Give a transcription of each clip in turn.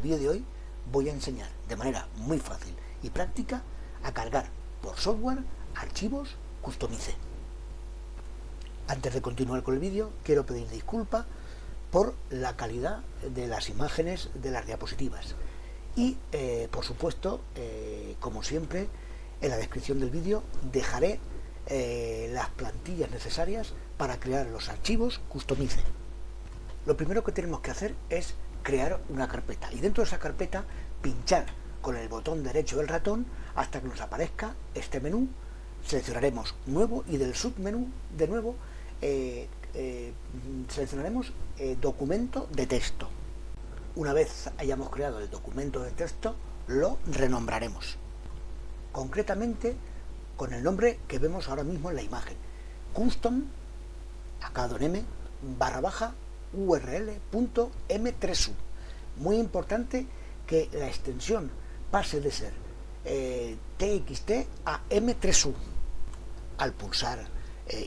vídeo de hoy voy a enseñar de manera muy fácil y práctica a cargar por software archivos Customize. Antes de continuar con el vídeo, quiero pedir disculpas por la calidad de las imágenes de las diapositivas y por supuesto, como siempre, en la descripción del vídeo dejaré las plantillas necesarias para crear los archivos Customize. Lo primero que tenemos que hacer es crear una carpeta y dentro de esa carpeta pinchar con el botón derecho del ratón hasta que nos aparezca este menú. Seleccionaremos nuevo y del submenú de nuevo seleccionaremos documento de texto. Una vez hayamos creado el documento de texto, lo renombraremos concretamente con el nombre que vemos ahora mismo en la imagen: custom, acá don M, url.m3u. Muy importante que la extensión pase de ser txt a m3u. Al pulsar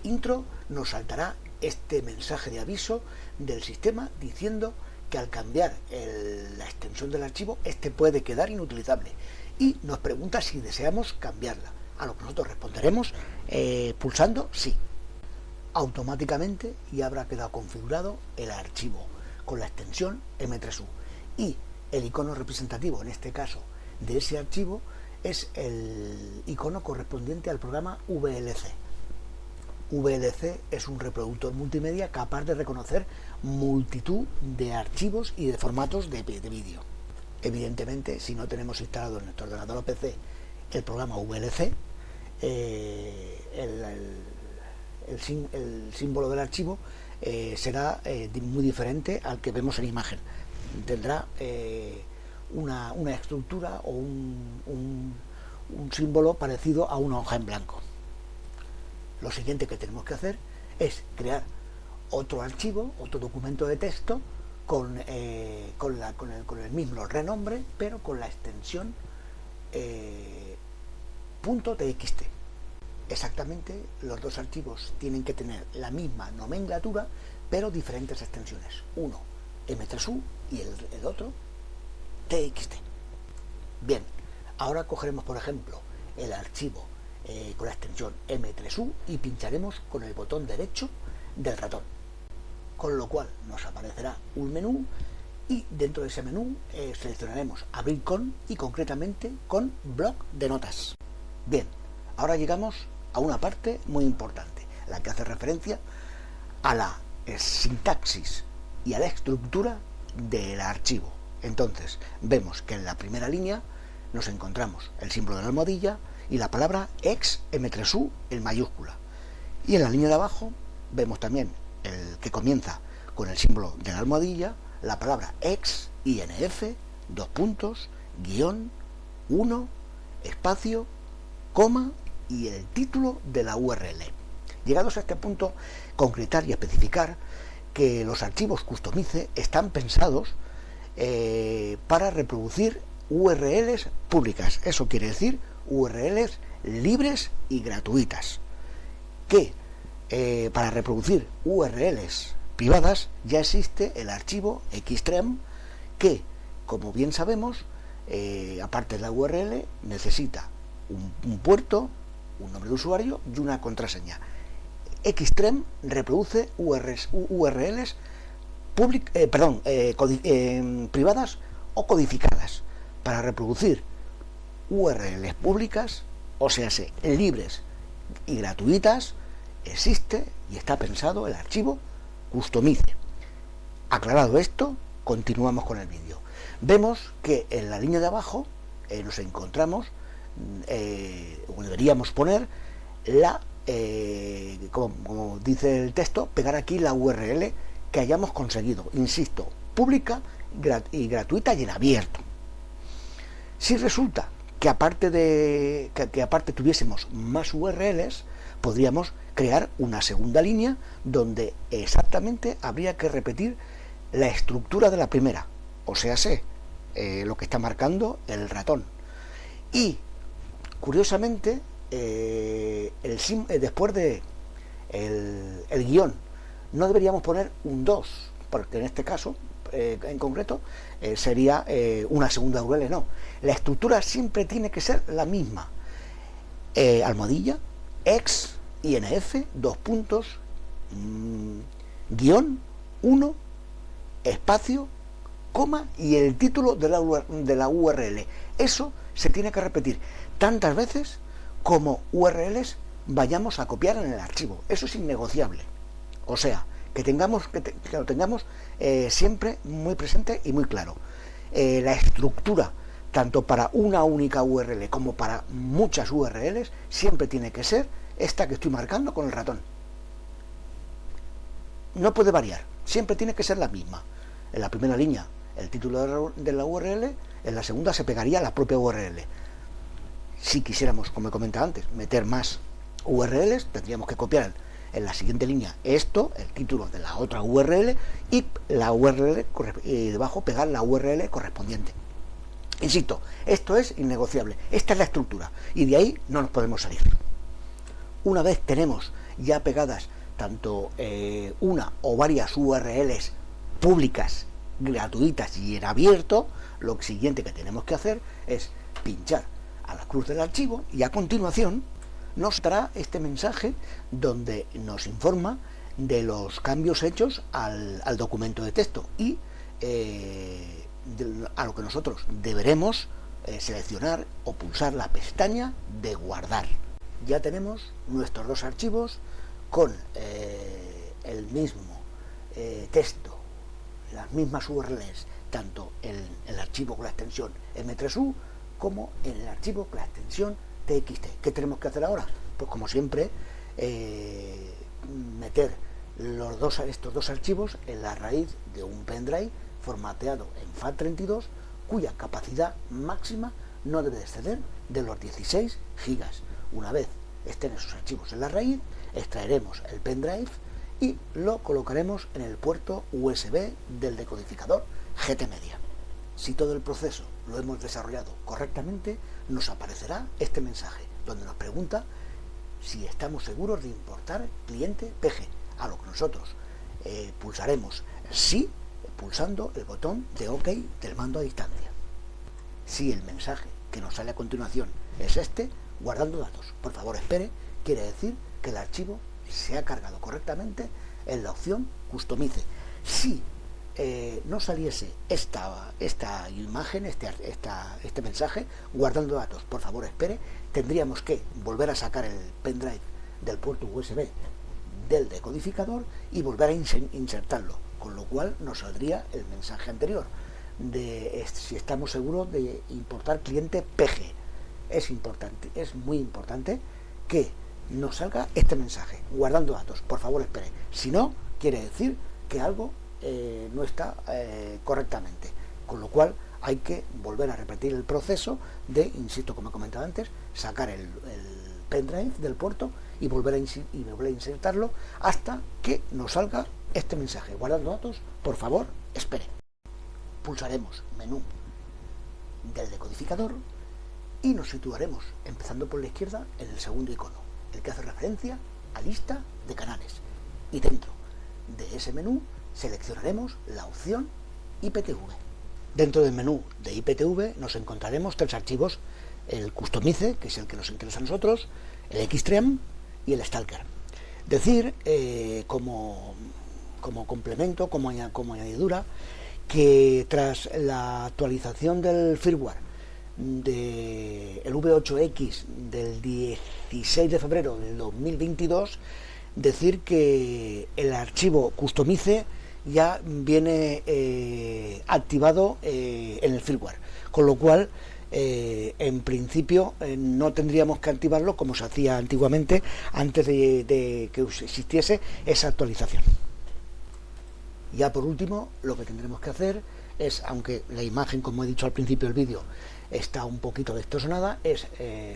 intro nos saltará este mensaje de aviso del sistema diciendo que al cambiar la extensión del archivo este puede quedar inutilizable y nos pregunta si deseamos cambiarla, a lo que nosotros responderemos pulsando sí. Automáticamente ya habrá quedado configurado el archivo con la extensión m3u y el icono representativo en este caso de ese archivo es el icono correspondiente al programa VLC. VLC es un reproductor multimedia capaz de reconocer multitud de archivos y de formatos de vídeo. Evidentemente, si no tenemos instalado en nuestro ordenador o PC el programa VLC, el símbolo del archivo será muy diferente al que vemos en imagen. Tendrá una estructura o un símbolo parecido a una hoja en blanco. Lo siguiente que tenemos que hacer es crear otro archivo, otro documento de texto con el mismo renombre, pero con la extensión .txt. Exactamente, los dos archivos tienen que tener la misma nomenclatura, pero diferentes extensiones. Uno m3u y el otro txt. Bien, ahora cogeremos, por ejemplo, el archivo con la extensión m3u y pincharemos con el botón derecho del ratón, con lo cual nos aparecerá un menú y dentro de ese menú seleccionaremos abrir con y concretamente con bloc de notas. Bien, ahora llegamos a una parte muy importante, la que hace referencia a la sintaxis y a la estructura del archivo. Entonces vemos que en la primera línea nos encontramos el símbolo de la almohadilla y la palabra ex m3u en mayúscula, y en la línea de abajo vemos también el que comienza con el símbolo de la almohadilla, la palabra ex inf, dos puntos, guión, 1, espacio, coma y el título de la URL. Llegados a este punto, concretar y especificar que los archivos Customize están pensados para reproducir URLs públicas. Eso quiere decir URLs libres y gratuitas. Que para reproducir URLs privadas ya existe el archivo xtrem que, como bien sabemos, aparte de la URL, necesita un puerto, un nombre de usuario y una contraseña. Xtrem reproduce URLs privadas o codificadas. Para reproducir URLs públicas, o sea, libres y gratuitas, existe y está pensado el archivo Customize. Aclarado esto, continuamos con el vídeo. Vemos que en la línea de abajo nos encontramos, o deberíamos poner como dice el texto, pegar aquí la URL que hayamos conseguido, insisto, pública y gratuita y en abierto. Si resulta que aparte tuviésemos más URLs, podríamos crear una segunda línea donde exactamente habría que repetir la estructura de la primera, o sea, lo que está marcando el ratón. Y curiosamente, después de el guión, no deberíamos poner un 2, porque en este caso en concreto, sería una segunda URL. No, la estructura siempre tiene que ser la misma. Almohadilla, ex, inf, dos puntos, guión, 1, espacio, coma y el título de la URL. Eso se tiene que repetir tantas veces como URLs vayamos a copiar en el archivo. Eso es innegociable. O sea, que lo tengamos siempre muy presente y muy claro. La estructura, tanto para una única URL como para muchas URLs, siempre tiene que ser esta que estoy marcando con el ratón. No puede variar, siempre tiene que ser la misma. En la primera línea, el título de la URL, en la segunda se pegaría la propia URL. Si quisiéramos, como he comentado antes, meter más URLs, tendríamos que copiar en la siguiente línea esto, el título de la otra URL, y la URL y debajo pegar la URL correspondiente. Insisto, esto es innegociable, esta es la estructura, y de ahí no nos podemos salir. Una vez tenemos ya pegadas tanto una o varias URLs públicas, gratuitas y en abierto, lo siguiente que tenemos que hacer es pinchar a la cruz del archivo y a continuación nos dará este mensaje donde nos informa de los cambios hechos al documento de texto y a lo que nosotros deberemos seleccionar o pulsar la pestaña de guardar. Ya tenemos nuestros dos archivos con el mismo texto, las mismas URLs, tanto en el archivo con la extensión M3U como en el archivo con la extensión TXT. ¿Qué tenemos que hacer ahora? Pues como siempre, meter estos dos archivos en la raíz de un pendrive formateado en FAT32, cuya capacidad máxima no debe exceder de los 16 gigas. Una vez estén esos archivos en la raíz, extraeremos el pendrive y lo colocaremos en el puerto USB del decodificador GTmedia. Si todo el proceso lo hemos desarrollado correctamente, nos aparecerá este mensaje donde nos pregunta si estamos seguros de importar cliente PG, a lo que nosotros pulsaremos sí, pulsando el botón de OK del mando a distancia. Si el mensaje que nos sale a continuación es este, guardando datos, por favor espere, quiere decir que el archivo se ha cargado correctamente en la opción Customice. Si no saliese esta imagen, este mensaje, guardando datos, por favor espere, tendríamos que volver a sacar el pendrive del puerto USB del decodificador y volver a insertarlo, con lo cual nos saldría el mensaje anterior de si estamos seguros de importar cliente PG. Es muy importante que nos salga este mensaje, guardando datos, por favor espere, si no, quiere decir que algo no está correctamente, con lo cual hay que volver a repetir el proceso de, insisto, como he comentado antes, sacar el pendrive del puerto y volver a insertarlo hasta que nos salga este mensaje, guardando datos, por favor espere. Pulsaremos menú del decodificador y nos situaremos, empezando por la izquierda, en el segundo icono, el que hace referencia a lista de canales, y dentro de ese menú seleccionaremos la opción IPTV. Dentro del menú de IPTV nos encontraremos tres archivos: el Customize, que es el que nos interesa a nosotros, el Xtreme y el Stalker. Decir, como complemento, como añadidura, que tras la actualización del firmware del V8X del 16 de febrero del 2022, decir que el archivo Customize ya viene activado en el firmware, con lo cual en principio no tendríamos que activarlo como se hacía antiguamente antes de que existiese esa actualización. Ya por último, lo que tendremos que hacer es, aunque la imagen, como he dicho al principio del vídeo, está un poquito distorsionada, es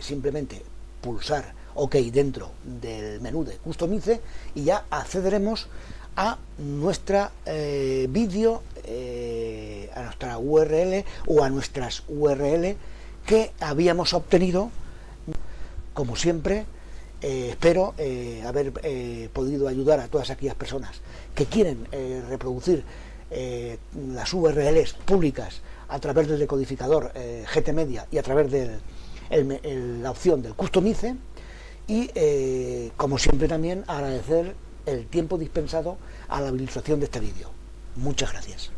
simplemente pulsar OK dentro del menú de Customize y ya accederemos a nuestra vídeo, a nuestra URL o a nuestras URL que habíamos obtenido. Como siempre, espero haber podido ayudar a todas aquellas personas que quieren reproducir las URLs públicas a través del decodificador GTmedia y a través de la opción del Customize. Y como siempre también agradecer el tiempo dispensado a la ilustración de este vídeo. Muchas gracias.